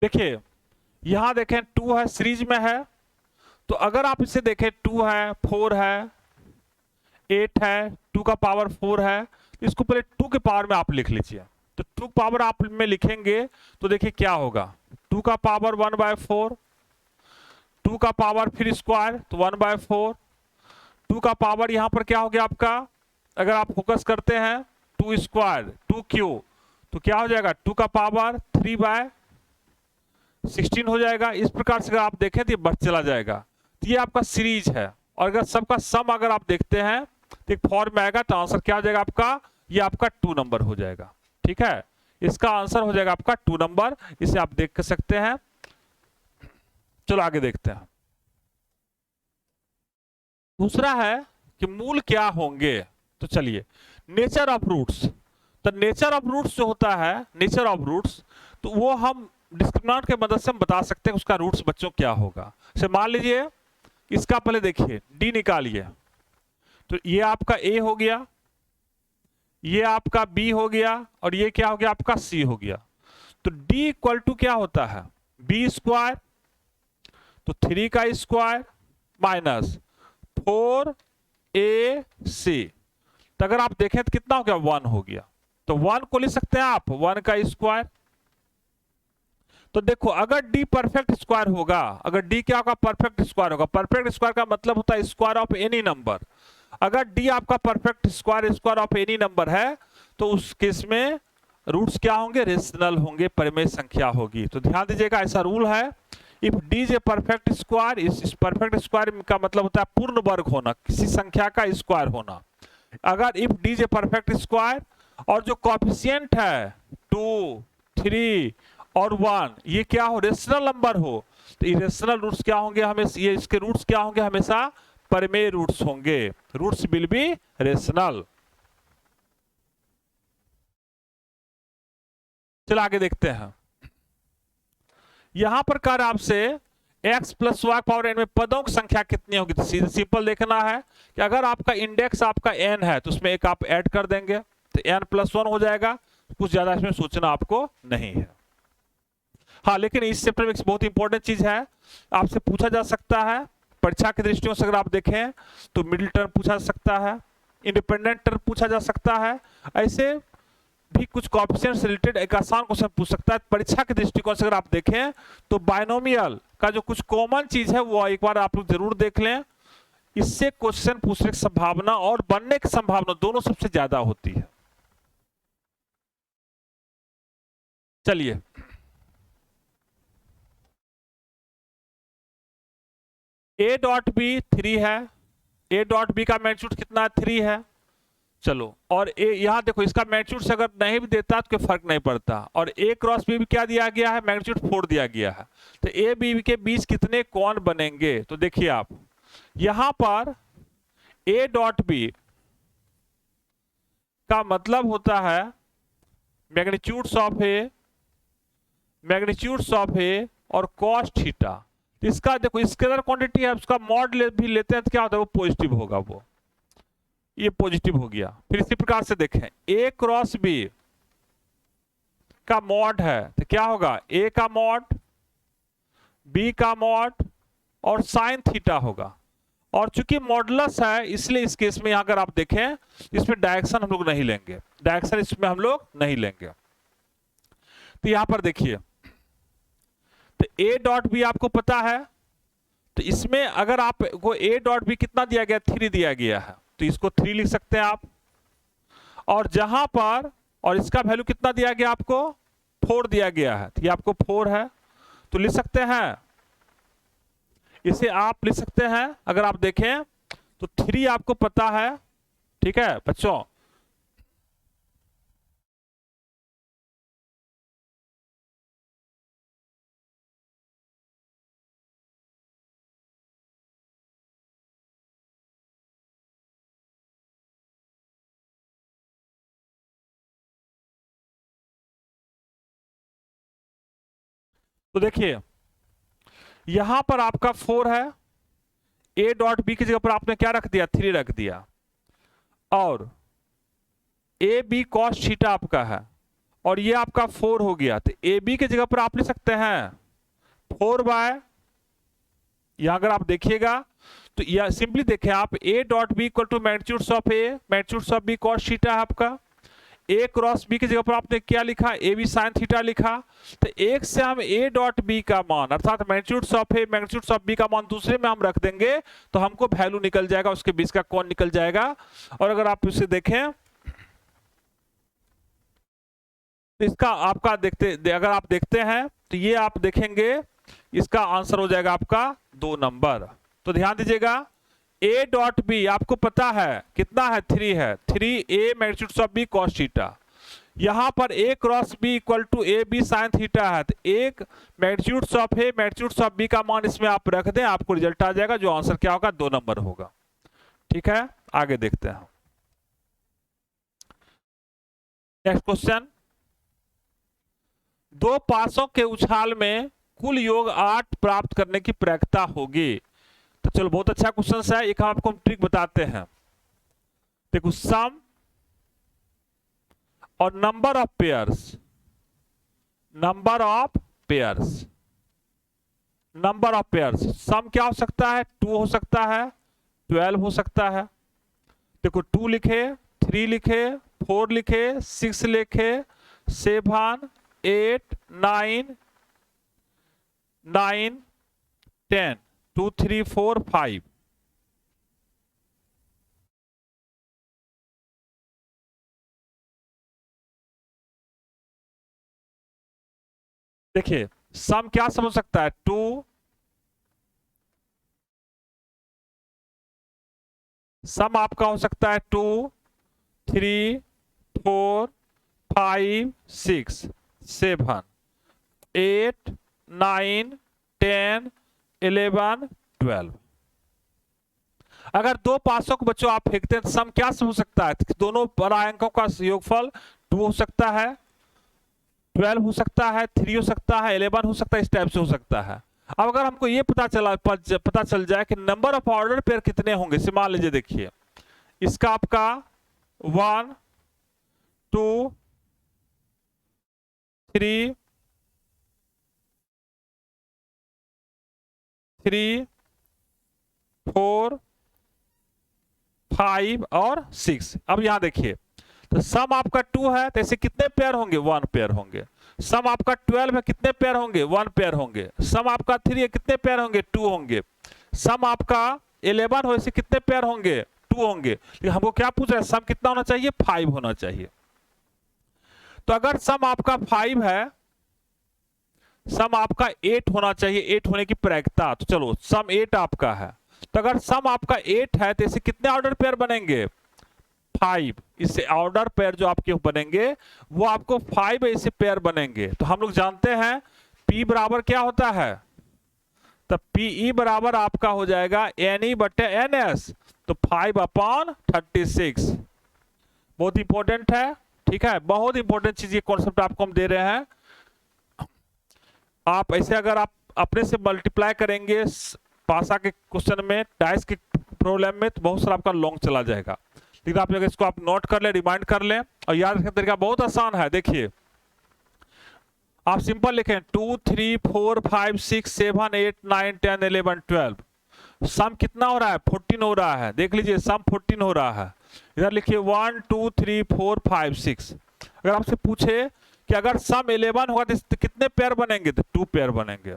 Speaker 1: देखिए यहां देखें 2 है, सीरीज में है। तो अगर आप इसे देखें 2 है, 4 है, 8 है, 2 का पावर 4 है, तो इसको पहले 2 के पावर में आप लिख लीजिए। तो 2 पावर आप में लिखेंगे तो देखिए क्या होगा, 2 का पावर 1/4, 2 का पावर फिर स्क्वायर तो 1/4, 2 का पावर यहां पर क्या हो गया आपका, अगर आप फोकस करते हैं 2 स्क्वायर 2 क्यू, तो क्या हो जाएगा 2 का पावर 3/16 हो जाएगा। इस प्रकार से अगर आप देखें तो ये बढ़ चला जाएगा। तो ये आपका सीरीज है, और अगर सबका सम अगर आप देखते हैं तो एक फॉर्म में आएगा, तो आंसर क्या हो जाएगा आपका, ये आपका 2 नंबर हो जाएगा। ठीक है, इसका आंसर हो जाएगा आपका 2 नंबर। इसे आप देख सकते हैं। चलो आगे देखते हैं। दूसरा है कि मूल क्या होंगे। तो चलिए, नेचर ऑफ रूट्स। तो नेचर ऑफ रूट्स जो होता है, नेचर ऑफ रूट्स, तो वो हम डिस्क्रिमिनेंट के मदद से हम बता सकते हैं उसका रूट्स बच्चों क्या होगा। जैसे मान लीजिए इसका पहले देखिए, डी निकालिए। तो ये आपका ए हो गया, ये आपका बी हो गया, और ये क्या हो गया आपका सी हो गया। तो डी इक्वल टू क्या होता है, बी स्क्वायर, तो 3 का स्क्वायर माइनस 4ac। तो अगर आप देखें तो कितना हो गया, 1 हो गया। तो 1 को लिख सकते हैं आप 1 का स्क्वायर। तो देखो, अगर डी परफेक्ट स्क्वायर होगा, अगर डी क्या होगा, परफेक्ट स्क्वायर होगा। परफेक्ट स्क्वायर का मतलब होता है स्क्वायर ऑफ एनी नंबर। अगर डी आपका perfect square of any number है, तो उस केस में रूट्स क्या होंगे, रेशनल होंगे, परिमेय संख्या होगी। तो ध्यान दीजिएगा, ऐसा रूल है, if D is a perfect square, इस परफेक्ट स्क्वायर का मतलब होता है पूर्ण वर्ग होना, किसी संख्या का स्क्वायर होना। अगर if D is a perfect square और जो कोएफिशिएंट है 2, 3 और 1 ये क्या हो, रेशनल नंबर हो, तो इरेशनल रूट्स क्या होंगे, हमेशा ये इसके रूट्स क्या होंगे, हमेशा परिमेय रूट्स होंगे। Roots will be rational. चलो आगे देखते हैं। यहां पर कर आपसे x plus y power n में पदों की संख्या कितनी होगी। तो सीधे सिंपल देखना है कि अगर आपका इंडेक्स आपका n है तो उसमें एक आप ऐड कर देंगे, तो n प्लस 1 हो जाएगा। कुछ ज्यादा इसमें सोचना आपको नहीं है। हाँ, लेकिन इस चैप्टर में एक बहुत इंपॉर्टेंट चीज है, आपसे पूछा जा सकता है परीक्षा की दृष्टियों से। अगर आप देखें तो मिडिल टर्म पूछा जा सकता है, इंडिपेंडेंट टर्म पूछा जा सकता है, ऐसे भी कुछ कोएफिशिएंट से रिलेटेड एक आसान क्वेश्चन पूछ सकता है। परीक्षा के दृष्टिकोण से अगर आप देखें तो बायनोमियल का जो कुछ कॉमन चीज है वो एक बार आप लोग जरूर देख लें। इससे क्वेश्चन पूछने की संभावना और बनने की संभावना दोनों सबसे ज्यादा होती है। चलिए, a डॉट बी 3 है, a डॉट बी का मैग्नीट्यूड कितना 3 है। चलो, और ए यहां देखो, इसका मैग्नीट्यूड से अगर नहीं भी देता तो कोई फर्क नहीं पड़ता। और ए क्रॉस बी भी क्या दिया गया है, मैग्नीट्यूड 4 दिया गया है। तो ए बी के बीच कितने कोण बनेंगे। तो देखिए आप यहां पर ए डॉट बी का मतलब होता है मैग्नीट्यूड्स ऑफ ए और कॉस थीटा। इसका देखो स्केलर क्वांटिटी है, उसका मॉड भी लेते हैं तो क्या होता है, वो पॉजिटिव होगा, वो ये पॉजिटिव हो गया। फिर इसी प्रकार से देखें, a क्रॉस b का मॉड है तो क्या होगा, a का मॉड, b का मॉड और साइन थीटा होगा। और चूंकि मॉडुलस है इसलिए इस केस में यहां अगर आप देखें इसमें डायरेक्शन हम लोग नहीं लेंगे, डायरेक्शन इसमें हम लोग नहीं लेंगे। तो यहां पर देखिए, तो a डॉट बी आपको पता है, तो इसमें अगर आपको a डॉट बी कितना दिया गया, 3 दिया गया है, तो इसको 3 लिख सकते हैं आप। और जहां पर, और इसका वैल्यू कितना दिया गया आपको, 4 दिया गया है, तो ये आपको 4 है, तो लिख सकते हैं, इसे आप लिख सकते हैं। अगर आप देखें तो 3 आपको पता है, ठीक है बच्चों। तो देखिए यहां पर आपका 4 है, a डॉट बी की जगह पर आपने क्या रख दिया, 3 रख दिया। और ए बी कॉस थीटा आपका है, और ये आपका 4 हो गया, तो ए बी की जगह पर आप लिख सकते हैं 4 बाय, यहां अगर आप देखिएगा तो यह सिंपली देखें आप, a dot b equal to magnitudes of a, magnitudes of b cos theta है आपका। a क्रॉस b की जगह पर आपने क्या लिखा, ए बी साइन थीटा लिखा। तो एक से हम a डॉट बी का मान अर्थात magnitudes of a magnitudes of b का मान दूसरे में हम रख देंगे, तो हमको वैल्यू निकल जाएगा, उसके बीच का कोण निकल जाएगा। और अगर आप इसे देखें तो इसका आपका अगर आप देखते हैं तो ये आप देखेंगे इसका आंसर हो जाएगा आपका 2 नंबर। तो ध्यान दीजिएगा, a डॉट बी आपको पता है कितना है, 3 है, 3a magnitudes of b cos theta. यहां पर a cross b equal to a b sine theta है, तो एक magnitude of a magnitude of b का मान इसमें आप रख दें, आपको रिजल्ट आ जाएगा, जो आंसर क्या होगा 2 नंबर होगा। ठीक है, आगे देखते हैं नेक्स्ट क्वेश्चन। दो पासों के उछाल में कुल योग 8 प्राप्त करने की प्रक्रिया होगी। तो चलो बहुत अच्छा क्वेश्चन है, एक आपको हम ट्रिक बताते हैं। देखो सम और number of pairs, number of pairs, number of pairs, sum क्या हो सकता है 2 हो सकता है, 12 हो सकता है। देखो 2 लिखे, 3 लिखे, 4 लिखे, 6 लिखे, 7 8 9 9 10 2 3 4 5। देखिए सम क्या समझ सकता है 2 सम आपका हो सकता है 2 3 4 5 6 7 8 9 10 11 12। अगर दो पासों को बच्चों आप फेंकते हैं तो सम क्या हो सकता है, दोनों बड़ा अंकों का योगफल 2 हो सकता है, 12 हो सकता है, 3 हो सकता है, 11 हो सकता है, इस टाइप से हो सकता है। अब अगर हमको ये पता चल जाए कि नंबर ऑफ ऑर्डर पेयर कितने होंगे, मान लीजिए देखिए इसका आपका 1 2 3 3 4 5 और 6। अब यहां देखिए तो सम आपका 2 है तो ऐसे कितने पेयर होंगे 1 पेयर होंगे। सम आपका 12 है कितने पेयर होंगे 1 पेयर होंगे। सम आपका 3 है कितने पेयर होंगे 2 होंगे। सम आपका 11 हो ऐसे कितने पेयर होंगे 2 होंगे। लेकिन हमको क्या पूछ रहा है सम कितना होना चाहिए 5 होना चाहिए। तो अगर सम आपका 5 है, सम आपका 8 होना चाहिए, 8 होने की प्रायिकता। तो चलो सम 8 आपका है, तो अगर सम आपका 8 है तो इसे कितने ऑर्डर पेयर बनेंगे 5। इससे ऑर्डर पेयर जो आपके बनेंगे वो आपको 5 ऐसे पेयर बनेंगे। तो हम लोग जानते हैं P बराबर क्या होता है, तो PE बराबर आपका हो जाएगा NE बटे NS, तो 5/36। बहुत इंपॉर्टेंट है, ठीक है, बहुत इंपॉर्टेंट चीज ये कॉन्सेप्ट आपको हम दे रहे हैं। आप ऐसे अगर आप अपने से मल्टीप्लाई करेंगे पासा के क्वेश्चन में, डाइस के प्रॉब्लम में, तो बहुत सारा आपका लॉन्ग चला जाएगा। लेकिन आप अगर इसको आप नोट कर ले, रिमाइंड कर ले और याद रखने का तरीका बहुत आसान है। देखिए आप सिंपल लिखें 2 3 4 5 6 7 8 9 10 11 12। सम कितना हो रहा है 14 हो रहा है। देख लीजिए सम 14 हो रहा है। इधर लिखिए 1 2 3 4 5 6। अगर आपसे पूछे कि अगर सम 11 होगा तो कितने पेयर बनेंगे, तो 2 पेयर बनेंगे।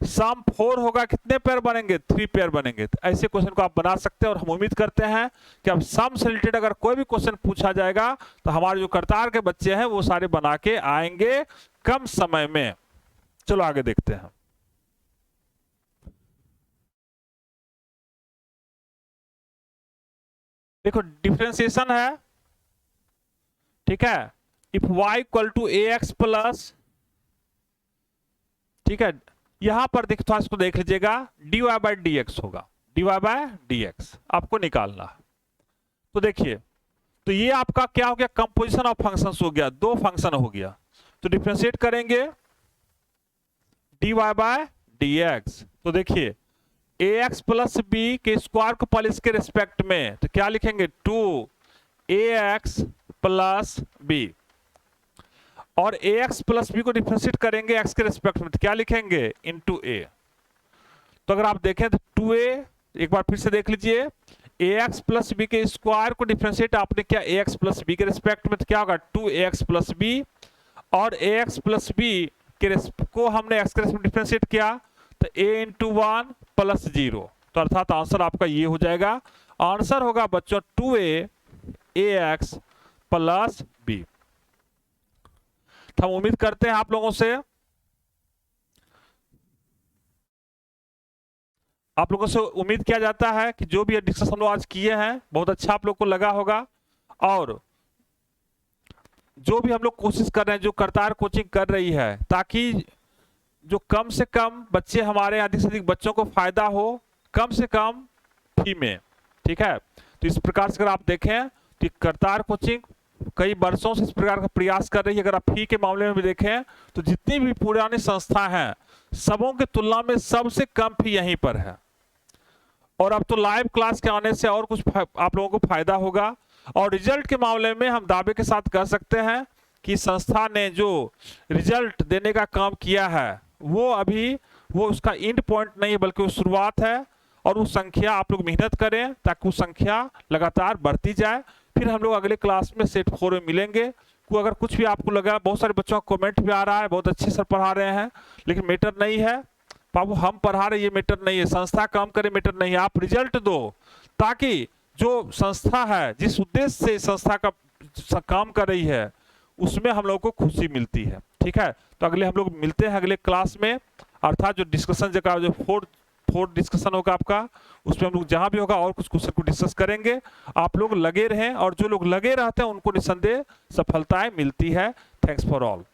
Speaker 1: सम 4 होगा कितने पेयर बनेंगे 3 पेयर बनेंगे। तो ऐसे क्वेश्चन को आप बना सकते हैं और हम उम्मीद करते हैं कि अब सम से रिलेटेड अगर कोई भी क्वेश्चन पूछा जाएगा तो हमारे जो करतार के बच्चे हैं वो सारे बना के आएंगे कम समय में। चलो आगे देखते हैं। देखो डिफरेंशिएशन है, ठीक है, if y equal to ax plus, ठीक है, यहां पर देख थोड़ा इसको देख लीजिएगा dy बाई dx होगा, dy बाई dx आपको निकालना है। तो देखिए तो ये आपका क्या हो गया कंपोजिशन ऑफ फंक्शंस हो गया, 2 फंक्शन हो गया। तो डिफरेंशिएट करेंगे dy बाई dx। तो देखिए ax प्लस b के स्क्वायर को पहले इसके रिस्पेक्ट में, तो क्या लिखेंगे 2ax प्लस b, और ax प्लस b को डिफरेंशिएट करेंगे x के रिस्पेक्ट में, तो क्या लिखेंगे इनटू a। तो अगर आप देखें तो 2a, एक बार फिर से देख लीजिए ax प्लस b के स्क्वायर को डिफरेंशिएट आपने किया ax प्लस b के रिस्पेक्ट में, तो क्या होगा 2ax प्लस b, और ax प्लस b को हमने x के रिस्पेक्ट में डिफरेंशिएट किया तो a इंटू 1 प्लस 0। तो अर्थात आंसर आपका ये हो जाएगा, आंसर होगा बच्चों 2a ax प्लस b। हम उम्मीद करते हैं आप लोगों से, आप लोगों से उम्मीद किया जाता है कि जो भी डिस्कशन हम लोग आज किए हैं बहुत अच्छा आप लोग को लगा होगा। और जो भी हम लोग कोशिश कर रहे हैं, जो करतार कोचिंग कर रही है, ताकि जो कम से कम बच्चे हमारे, अधिक से अधिक बच्चों को फायदा हो कम से कम फी में, ठीक है। तो इस प्रकार से अगर आप देखें तो करतार कोचिंग कई वर्षों से इस प्रकार का प्रयास कर रही है। अगर आप फी के मामले में भी देखें तो जितनी भी पुरानी संस्था हैं सबों की तुलना में सबसे कम फी यहीं पर है। और अब तो लाइव क्लास के आने से और कुछ आप लोगों को फायदा होगा। और रिजल्ट के मामले में हम दावे के साथ कह सकते हैं कि संस्था ने जो रिजल्ट देने का काम किया है वो अभी वो उसका एंड पॉइंट नहीं है, बल्कि वो शुरुआत है। और वो संख्या आप लोग मेहनत करें ताकि वो संख्या लगातार बढ़ती जाए। फिर हम लोग अगले क्लास में सेट 4 में मिलेंगे। को अगर कुछ भी आपको लगा, बहुत सारे बच्चों का कमेंट भी आ रहा है, बहुत अच्छे सर पढ़ा रहे हैं, लेकिन मैटर नहीं है बाबू, हम पढ़ा रहे ये मैटर नहीं है, संस्था काम करे मैटर नहीं है। आप रिजल्ट दो ताकि जो संस्था है, जिस उद्देश्य से संस्था का काम कर रही है, उसमें हम लोगों को खुशी मिलती है, ठीक है। तो अगले हम लोग मिलते हैं अगले क्लास में, अर्थात जो डिस्कशन का जो फोर्थ डिस्कशन होगा आपका, उसमें हम लोग जहां भी होगा और कुछ क्वेश्चन को डिस्कस करेंगे। आप लोग लगे रहें, और जो लोग लगे रहते हैं उनको निसंदेह सफलताएं मिलती है। Thanks for all.